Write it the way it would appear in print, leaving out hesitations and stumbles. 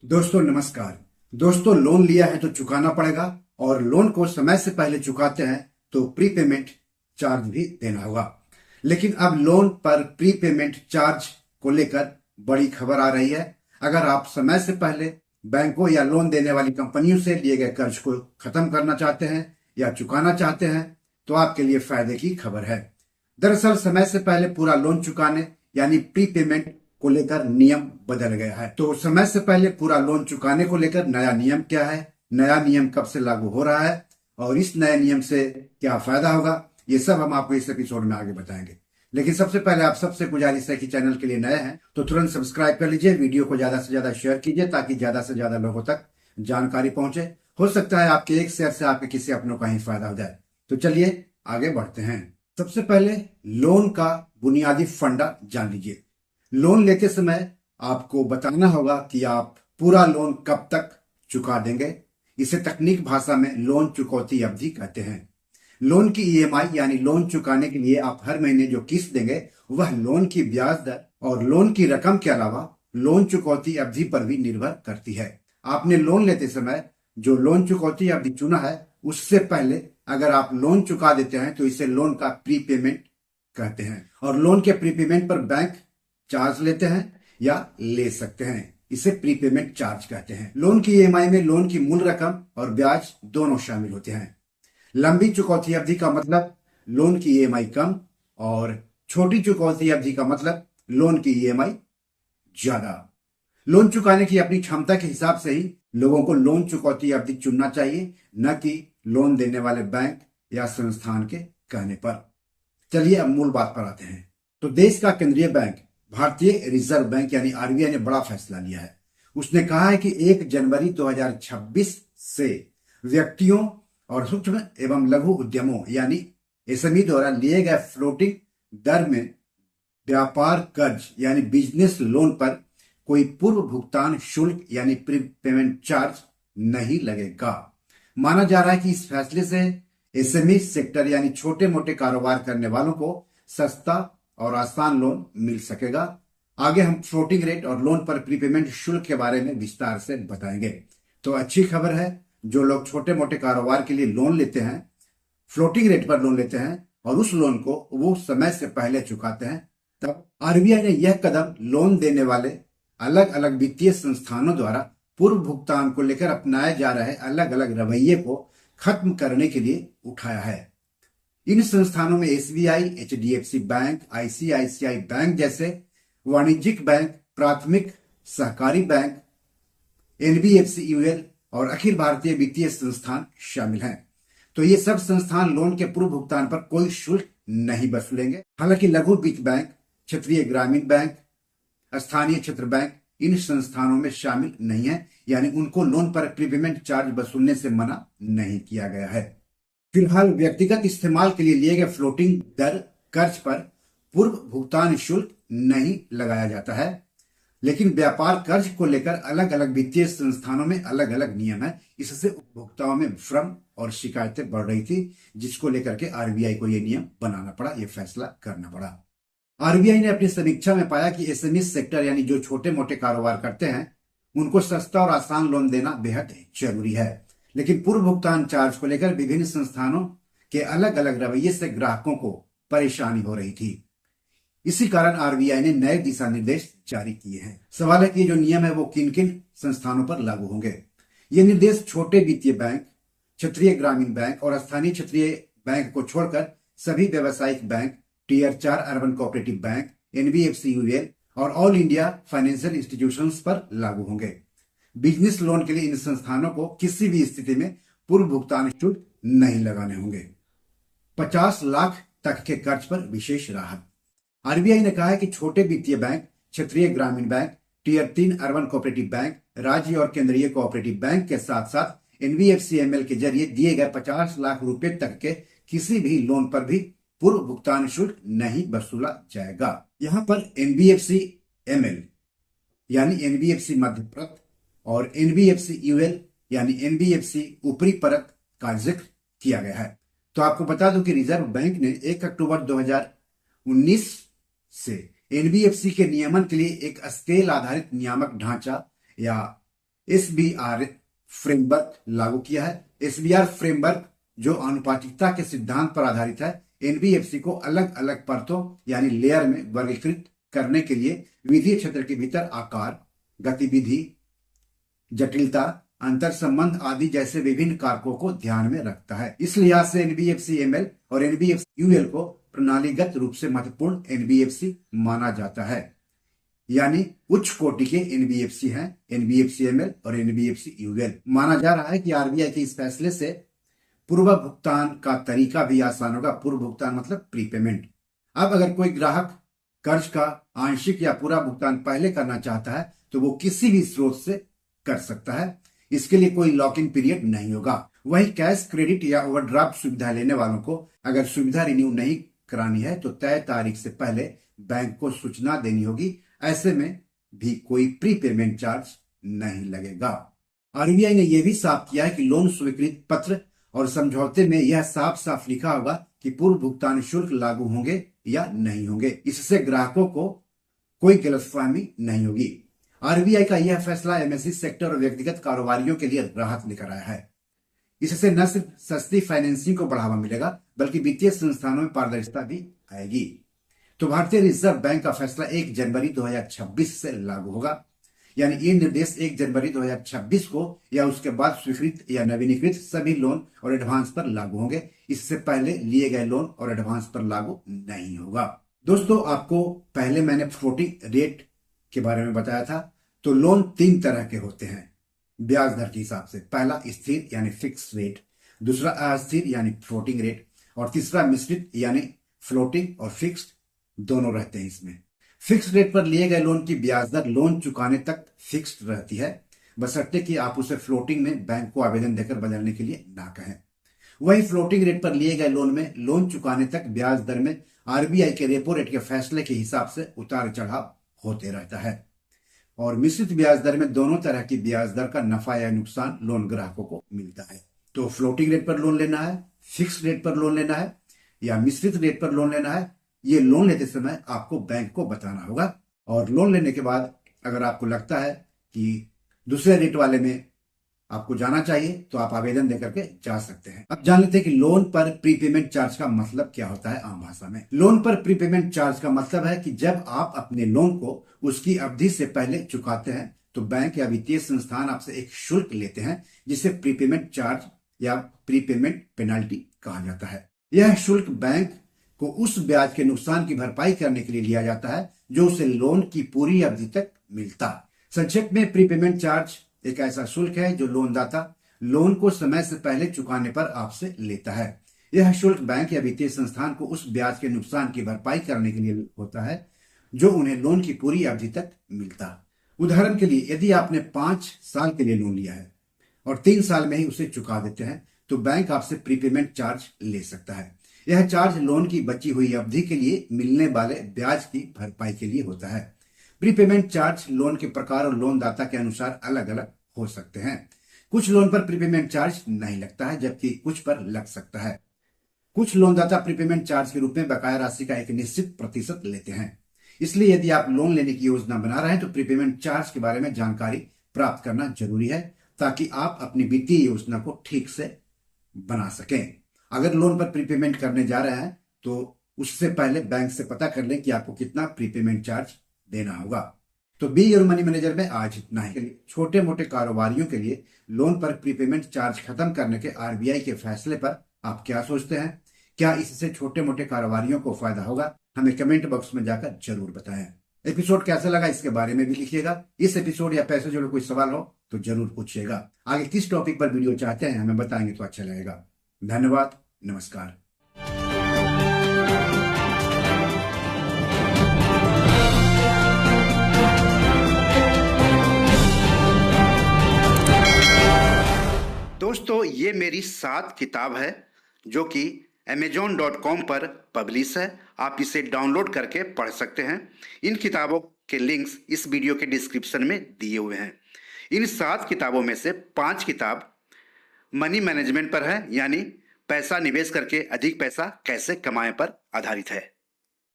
दोस्तों नमस्कार। दोस्तों लोन लिया है तो चुकाना पड़ेगा और लोन को समय से पहले चुकाते हैं तो प्री पेमेंट चार्ज भी देना होगा। लेकिन अब लोन पर प्री पेमेंट चार्ज को लेकर बड़ी खबर आ रही है। अगर आप समय से पहले बैंकों या लोन देने वाली कंपनियों से लिए गए कर्ज को खत्म करना चाहते हैं या चुकाना चाहते हैं तो आपके लिए फायदे की खबर है। दरअसल समय से पहले पूरा लोन चुकाने यानी प्री पेमेंट को लेकर नियम बदल गया है। तो समय से पहले पूरा लोन चुकाने को लेकर नया नियम क्या है, नया नियम कब से लागू हो रहा है और इस नए नियम से क्या फायदा होगा, ये सब हम आपको इस एपिसोड में आगे बताएंगे। लेकिन सबसे पहले आप सबसे गुजारिश है कि चैनल के लिए नए हैं तो तुरंत सब्सक्राइब कर लीजिए, वीडियो को ज्यादा से ज्यादा शेयर कीजिए ताकि ज्यादा से ज्यादा लोगों तक जानकारी पहुंचे। हो सकता है आपके एक शेयर से आपके किसी अपनों का ही फायदा हो जाए। तो चलिए आगे बढ़ते हैं। सबसे पहले लोन का बुनियादी फंडा जान लीजिए। लोन लेते समय आपको बताना होगा कि आप पूरा लोन कब तक चुका देंगे। इसे तकनीक भाषा में लोन चुकौती अवधि कहते हैं। लोन की ईएमआई यानी लोन चुकाने के लिए आप हर महीने जो किस्त देंगे वह लोन की ब्याज दर और लोन की रकम के अलावा लोन चुकौती अवधि पर भी निर्भर करती है। आपने लोन लेते समय जो लोन चुकौती अवधि चुना है उससे पहले अगर आप लोन चुका देते हैं तो इसे लोन का प्री पेमेंट कहते हैं और लोन के प्री पेमेंट पर बैंक चार्ज लेते हैं या ले सकते हैं, इसे प्री पेमेंट चार्ज कहते हैं। लोन की ईएमआई में लोन की मूल रकम और ब्याज दोनों शामिल होते हैं। लंबी चुकौती अवधि का मतलब लोन की ईएमआई कम और छोटी चुकौती अवधि का मतलब लोन की ईएमआई ज्यादा। लोन चुकाने की अपनी क्षमता के हिसाब से ही लोगों को लोन चुकौती अवधि चुनना चाहिए, न कि लोन देने वाले बैंक या संस्थान के कहने पर। चलिए अब मूल बात पर आते हैं। तो देश का केंद्रीय बैंक भारतीय रिजर्व बैंक यानी आरबीआई ने बड़ा फैसला लिया है। उसने कहा है कि 1 जनवरी 2026 से व्यक्तियों और सूक्ष्म एवं लघु उद्यमों यानी एसएमई द्वारा लिए गए फ्लोटिंग दर में व्यापार कर्ज यानी बिजनेस लोन पर कोई पूर्व भुगतान शुल्क यानी प्री पेमेंट चार्ज नहीं लगेगा। माना जा रहा है कि इस फैसले से एसएमई सेक्टर यानी छोटे मोटे कारोबार करने वालों को सस्ता और आसान लोन मिल सकेगा। आगे हम फ्लोटिंग रेट और लोन पर प्रीपेमेंट शुल्क के बारे में विस्तार से बताएंगे। तो अच्छी खबर है, जो लोग छोटे मोटे कारोबार के लिए लोन लेते हैं, फ्लोटिंग रेट पर लोन लेते हैं और उस लोन को वो समय से पहले चुकाते हैं, तब आरबीआई ने यह कदम लोन देने वाले अलग अलग वित्तीय संस्थानों द्वारा पूर्व भुगतान को लेकर अपनाए जा रहे अलग अलग रवैये को खत्म करने के लिए उठाया है। इन संस्थानों में SBI, HDFC bank, ICICI bank जैसे वाणिज्यिक बैंक, प्राथमिक सहकारी बैंक, एनबीएफसी यूएल और अखिल भारतीय वित्तीय संस्थान शामिल हैं। तो ये सब संस्थान लोन के पूर्व भुगतान पर कोई शुल्क नहीं वसूलेंगे। हालांकि लघु वित्त बैंक, क्षेत्रीय ग्रामीण बैंक, स्थानीय क्षेत्र बैंक इन संस्थानों में शामिल नहीं है, यानी उनको लोन पर प्रीपेमेंट चार्ज वसूलने से मना नहीं किया गया है। फिलहाल व्यक्तिगत इस्तेमाल के लिए लिए गए फ्लोटिंग दर कर्ज पर पूर्व भुगतान शुल्क नहीं लगाया जाता है, लेकिन व्यापार कर्ज को लेकर अलग अलग वित्तीय संस्थानों में अलग अलग नियम है। इससे उपभोक्ताओं में भ्रम और शिकायतें बढ़ रही थी, जिसको लेकर के आरबीआई को यह नियम बनाना पड़ा, यह फैसला करना पड़ा। आरबीआई ने अपनी समीक्षा में पाया कि एसएमई सेक्टर यानी जो छोटे मोटे कारोबार करते हैं उनको सस्ता और आसान लोन देना बेहद जरूरी है, लेकिन पूर्व भुगतान चार्ज को लेकर विभिन्न संस्थानों के अलग अलग रवैये से ग्राहकों को परेशानी हो रही थी। इसी कारण आरबीआई ने नए दिशा निर्देश जारी किए हैं। सवाल है कि जो नियम है वो किन किन संस्थानों पर लागू होंगे। ये निर्देश छोटे वित्तीय बैंक, क्षेत्रीय ग्रामीण बैंक और स्थानीय क्षेत्रीय बैंक को छोड़कर सभी व्यावसायिक bank, tier 4 urban cooperative bank, NBFC UL और ऑल इंडिया फाइनेंशियल इंस्टीट्यूशंस पर लागू होंगे। बिजनेस लोन के लिए इन संस्थानों को किसी भी स्थिति में पूर्व भुगतान शुल्क नहीं लगाने होंगे। 50 लाख तक के कर्ज पर विशेष राहत। आरबीआई ने कहा है कि छोटे वित्तीय बैंक, क्षेत्रीय ग्रामीण bank, tier 3 urban cooperative bank, राज्य और केंद्रीय कोऑपरेटिव बैंक के साथ साथ एनबीएफसीएमएल के जरिए दिए गए 50 लाख रुपए तक के किसी भी लोन पर भी पूर्व भुगतान शुल्क नहीं वसूला जाएगा। यहां पर एनबीएफसीएमएल यानी एनबीएफसी मध्य परत और एनबीएफसी यूएल यानी एनबीएफसी ऊपरी परत का जिक्र किया गया है। तो आपको बता दूं कि रिजर्व बैंक ने 1 अक्टूबर 2019 से एनबीएफसी के नियमन के लिए एक स्केल आधारित नियामक ढांचा या SBR फ्रेमवर्क लागू किया है। SBR फ्रेमवर्क जो आनुपातिकता के सिद्धांत पर आधारित है, एनबीएफसी को अलग अलग परतों यानी लेयर में वर्गीकृत करने के लिए विधि क्षेत्र के भीतर आकार, गतिविधि, जटिलता, अंतर संबंध आदि जैसे विभिन्न कारकों को ध्यान में रखता है। इस लिहाज से एनबीएफसी एमएल और एनबीएफसी यूएल को प्रणालीगत रूप से महत्वपूर्ण एनबीएफसी माना जाता है, यानी उच्च कोटि के एनबीएफसी हैं एनबीएफसी एमएल और एनबीएफसी यूएल। माना जा रहा है कि आरबीआई के इस फैसले से पूर्व भुगतान का तरीका भी आसान होगा। पूर्व भुगतान मतलब प्रीपेमेंट। अब अगर कोई ग्राहक कर्ज का आंशिक या पूरा भुगतान पहले करना चाहता है तो वो किसी भी स्रोत से कर सकता है। इसके लिए कोई लॉक इन पीरियड नहीं होगा। वही कैश, क्रेडिट या ओवरड्राफ्ट सुविधा लेने वालों को अगर सुविधा रिन्यू नहीं करानी है तो तय तारीख से पहले बैंक को सूचना देनी होगी। ऐसे में भी कोई प्री पेमेंट चार्ज नहीं लगेगा। आरबीआई ने यह भी साफ किया है कि लोन स्वीकृति पत्र और समझौते में यह साफ साफ लिखा होगा कि पूर्व भुगतान शुल्क लागू होंगे या नहीं होंगे। इससे ग्राहकों को कोई गलतफहमी नहीं होगी। आरबीआई का यह फैसला एमएसई सेक्टर और व्यक्तिगत कारोबारियों के लिए राहत लेकर आया है। इससे न सिर्फ सस्ती फाइनेंसिंग को बढ़ावा मिलेगा बल्कि वित्तीय संस्थानों में पारदर्शिता भी आएगी। तो भारतीय रिजर्व बैंक का फैसला 1 जनवरी 2026 से लागू होगा, यानी ये निर्देश 1 जनवरी 2026 को या उसके बाद स्वीकृत या नवीनीकृत सभी लोन और एडवांस पर लागू होंगे। इससे पहले लिए गए लोन और एडवांस पर लागू नहीं होगा। दोस्तों, आपको पहले मैंने फ्लोटिंग रेट के बारे में बताया था। तो लोन 3 तरह के होते हैं ब्याज दर के हिसाब से। पहला स्थिर यानी फिक्स रेट, दूसरा अस्थिर यानी फ्लोटिंग रेट, और तीसरा मिश्रित यानी फ्लोटिंग और फिक्स्ड दोनों रहते हैं इसमें। फिक्स रेट पर लिए गए लोन की ब्याज दर लोन चुकाने तक फिक्स्ड रहती है, बशर्ते कि आप उसे फ्लोटिंग में बैंक को आवेदन देकर बदलने के लिए ना कहें। वही फ्लोटिंग रेट पर लिए गए लोन में लोन चुकाने तक ब्याज दर में आरबीआई के रेपो रेट के फैसले के हिसाब से उतार चढ़ाव होते रहता है। और मिश्रित ब्याज दर में दोनों तरह की ब्याज दर का नफा या नुकसान लोन ग्राहकों को मिलता है। तो फ्लोटिंग रेट पर लोन लेना है, फिक्स रेट पर लोन लेना है या मिश्रित रेट पर लोन लेना है, ये लोन लेते समय आपको बैंक को बताना होगा। और लोन लेने के बाद अगर आपको लगता है कि दूसरे रेट वाले में आपको जाना चाहिए तो आप आवेदन देकर के जा सकते हैं। अब जान लेते हैं कि लोन पर प्रीपेमेंट चार्ज का मतलब क्या होता है आम भाषा में। लोन पर प्रीपेमेंट चार्ज का मतलब है कि जब आप अपने लोन को उसकी अवधि से पहले चुकाते हैं तो बैंक या वित्तीय संस्थान आपसे एक शुल्क लेते हैं जिसे प्रीपेमेंट चार्ज या प्रीपेमेंट पेनाल्टी कहा जाता है। यह शुल्क बैंक को उस ब्याज के नुकसान की भरपाई करने के लिए लिया जाता है जो उसे लोन की पूरी अवधि तक मिलता। संक्षेप में प्रीपेमेंट चार्ज एक ऐसा शुल्क है जो लोनदाता लोन को समय से पहले चुकाने पर आपसे लेता है। यह शुल्क बैंक या वित्तीय संस्थान को उस ब्याज के नुकसान की भरपाई करने के लिए होता है जो उन्हें लोन की पूरी अवधि तक मिलता। उदाहरण के लिए यदि आपने 5 साल के लिए लोन लिया है और 3 साल में ही उसे चुका देते हैं तो बैंक आपसे प्रीपेमेंट चार्ज ले सकता है। यह चार्ज लोन की बची हुई अवधि के लिए मिलने वाले ब्याज की भरपाई के लिए होता है। प्रीपेमेंट चार्ज लोन के प्रकार और लोनदाता के अनुसार अलग अलग हो सकते हैं। कुछ लोन पर प्रीपेमेंट चार्ज नहीं लगता है जबकि कुछ पर लग सकता है। कुछ लोनदाता प्रीपेमेंट चार्ज के रूप में बकाया राशि का एक निश्चित प्रतिशत लेते हैं। इसलिए यदि आप लोन लेने की योजना बना रहे हैं तो प्रीपेमेंट चार्ज के बारे में जानकारी प्राप्त करना जरूरी है ताकि आप अपनी वित्तीय योजना को ठीक से बना सकें। अगर लोन पर प्रीपेमेंट करने जा रहे हैं तो उससे पहले बैंक से पता कर लें कि आपको कितना प्रीपेमेंट चार्ज देना होगा। तो बी योर मनी मैनेजर में आज इतना ही। छोटे मोटे कारोबारियों के लिए लोन पर प्रीपेमेंट चार्ज खत्म करने के आरबीआई के फैसले पर आप क्या सोचते हैं? क्या इससे छोटे मोटे कारोबारियों को फायदा होगा? हमें कमेंट बॉक्स में जाकर जरूर बताएं। एपिसोड कैसा लगा इसके बारे में भी लिखिएगा। इस एपिसोड या पैसे जुड़े कोई सवाल हो तो जरूर पूछिएगा। आगे किस टॉपिक पर वीडियो चाहते हैं हमें बताएंगे तो अच्छा लगेगा। धन्यवाद, नमस्कार। दोस्तों, ये मेरी 7 किताब है जो कि amazon.com पर पब्लिश है। आप इसे डाउनलोड करके पढ़ सकते हैं। इन किताबों के लिंक्स इस वीडियो के डिस्क्रिप्शन में दिए हुए हैं। इन 7 किताबों में से 5 किताब मनी मैनेजमेंट पर है, यानी पैसा निवेश करके अधिक पैसा कैसे कमाएं पर आधारित है।